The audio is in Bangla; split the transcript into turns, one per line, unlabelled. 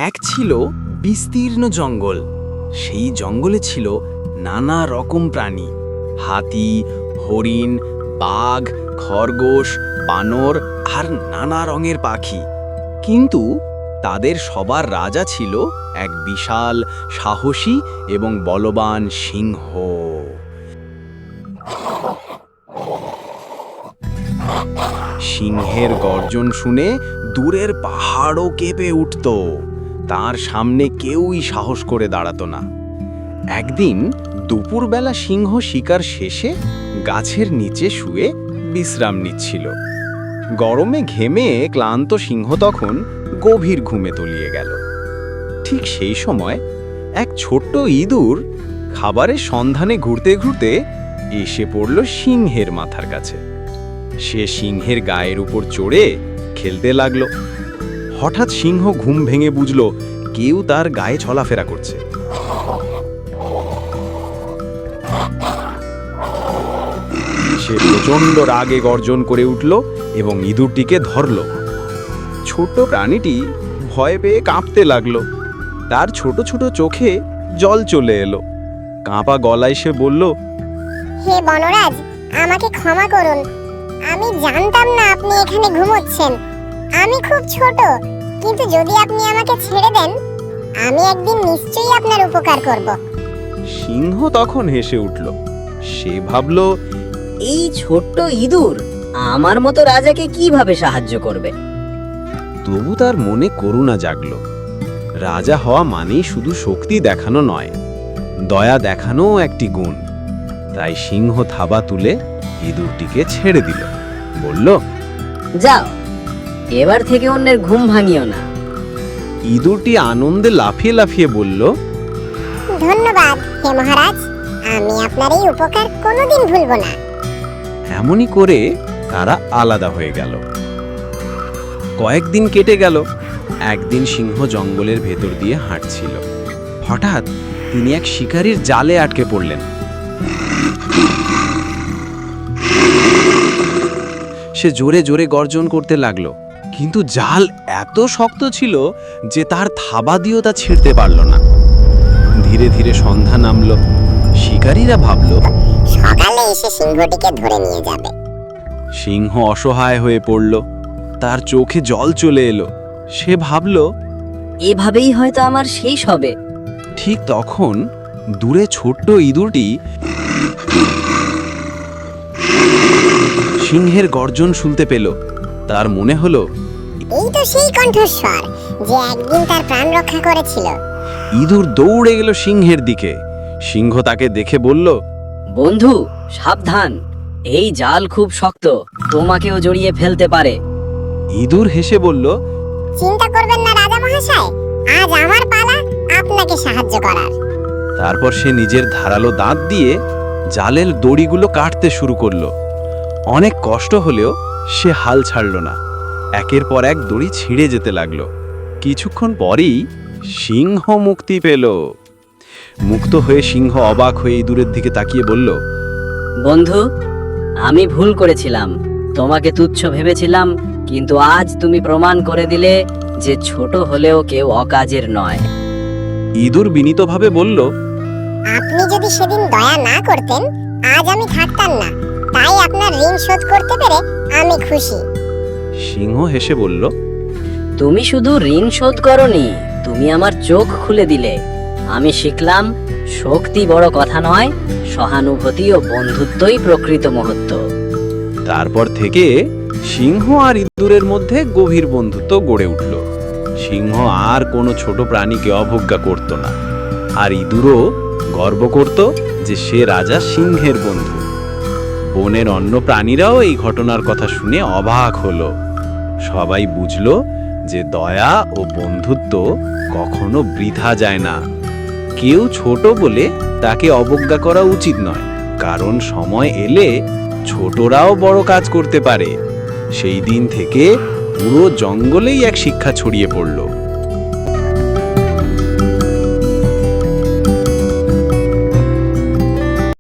এক ছিল বিস্তীর্ণ জঙ্গল। সেই জঙ্গলে ছিল নানা রকম প্রাণী, হাতি, হরিণ, বাঘ, খরগোশ, বানর আর নানা রঙের পাখি। কিন্তু তাদের সবার রাজা ছিল এক বিশাল, সাহসী এবং বলবান সিংহ। সিংহের গর্জন শুনে দূরের পাহাড়ও কেঁপে উঠত। তার সামনে কেউই সাহস করে দাঁড়াতো না। একদিন দুপুরবেলা সিংহ শিকার শেষে গাছের নিচে শুয়ে বিশ্রাম নিচ্ছিল। গরমে ঘেমে ক্লান্ত সিংহ তখন গভীর ঘুমে তলিয়ে গেল। ঠিক সেই সময় এক ছোট্ট ইঁদুর খাবারের সন্ধানে ঘুরতে ঘুরতে এসে পড়ল সিংহের মাথার কাছে। সে সিংহের গায়ের উপর চড়ে খেলতে লাগলো। হঠাৎ সিংহ ঘুম ভেঙে বুঝল কেউ তার গায়ে চলাফেরা করছে। সে প্রচণ্ড রাগে গর্জন করে উঠল এবং ইঁদুরটিকে ধরল। ছোট্ট প্রাণীটি ভয় পেয়ে কাঁপতে লাগলো। তার ছোট ছোট চোখে জল চলে এলো। কাঁপা গলায় সে বলল,
হে বনরাজ, আমাকে ক্ষমা করুন। আমি জানতাম না আপনি এখানে ঘুমোচ্ছেন। আমি খুব ছোট, কিন্তু যদি আপনি আমাকে ছেড়ে দেন, আমি একদিন নিশ্চয়ই আপনার উপকার করব।
সিংহ তখন হেসে উঠল। সে ভাবল,
এই ছোট্ট ইঁদুর আমার মতো রাজাকে কিভাবে সাহায্য করবে?
তবু তার মনে করুণা জাগল। রাজা হওয়া মানেই শুধু শক্তি দেখানো নয়, দয়া দেখানোও একটি গুণ। তাই সিংহ থাবা তুলে ইঁদুরটিকে ছেড়ে দিল। বলল,
যাও, এবার থেকে অন্যের ঘুম ভাঙিও না।
ইঁদুরটি আনন্দে লাফিয়ে লাফিয়ে বলল,
ধন্যবাদ হে মহারাজ, আমি আপনার এই উপকার কোনোদিন ভুলব না।
এমনই করে তারা আলাদা হয়ে গেল। কয়েকদিন কেটে গেল। একদিন সিংহ জঙ্গলের ভেতর দিয়ে হাঁটছিল। হঠাৎ তিনি এক শিকারীর জালে আটকে পড়লেন। সে জোরে জোরে গর্জন করতে লাগলো, কিন্তু জাল এত শক্ত ছিল যে তার থাবা দিয়েও তা ছিঁড়তে পারল না। ধীরে ধীরে সন্ধ্যা নামলো। শিকারীরা ভাবল
সকালে এসে সিংহটিকে ধরে নিয়ে যাবে।
সিংহ অসহায় হয়ে পড়ল। তার চোখে জল চলে এলো। সে ভাবল,
এভাবেই হয়তো আমার শেষ হবে।
ঠিক তখন দূরে ছোট্ট ইঁদুরটি সিংহের গর্জন শুনতে পেল। তার মনে হলো,
এই তো সেই কণ্ঠস্বর যে একদিন তার প্রাণ রক্ষা করেছিল।
ইঁদুর দৌড়ে গেল সিংহের দিকে। সিংহ তাকে দেখে বলল,
বন্ধু, সাবধান, এই জাল খুব শক্ত, তোমাকেও জড়িয়ে ফেলতে পারে।
ইঁদুর হেসে বলল,
চিন্তা করবেন না রাজা মহাশয়, আজ আমার পালা আপনাকে সাহায্য করার।
তারপর সে নিজের ধারালো দাঁত দিয়ে জালের দড়িগুলো কাটতে শুরু করলো। অনেক কষ্ট হলেও সে হাল ছাড়ল না। একের পর এক দড়ি ছিঁড়ে যেতে লাগলো। কিছুক্ষণ পরেই সিংহ মুক্তি পেল। মুক্ত হয়ে সিংহ অবাক হয়ে ইঁদুরের দিকে তাকিয়ে বলল,
বন্ধু, আমি ভুল করেছিলাম, তোমাকে তুচ্ছ ভেবেছিলাম, কিন্তু আজ তুমি প্রমাণ করে দিলে যে ছোট হলেও কেউ অকাজের নয়।
ইঁদুর বিনীতভাবে বলল,
আপনি যদি সেদিন দয়া না করতেন, আজ আমি থাকতাম না। তাই আপনার ঋণ শোধ করতে পেরে আমি খুশি।
সিংহ হেসে বলল,
তুমি শুধু ঋণ শোধ করনি, তুমি আমার চোখ খুলে দিলে। আমি শিখলাম, শক্তি বড় কথা নয়, সহানুভূতি ও বন্ধুত্বই প্রকৃত মহত্ব।
তারপর থেকে সিংহ আর ইঁদুরের মধ্যে গভীর বন্ধুত্ব গড়ে উঠল। সিংহ আর কোনো ছোট প্রাণীকে অবজ্ঞা করত না, আর ইঁদুরও গর্ব করত যে সে রাজা সিংহের বন্ধু। বনের অন্য প্রাণীরাও এই ঘটনার কথা শুনে অবাক হলো। সবাই বুঝল যে দয়া ও বন্ধুত্ব কখনো বৃথা যায় না। কেউ ছোট বলে তাকে অবজ্ঞা করা উচিত নয়, কারণ সময় এলে ছোটরাও বড় কাজ করতে পারে। সেই দিন থেকে পুরো জঙ্গলেই এক শিক্ষা ছড়িয়ে পড়ল।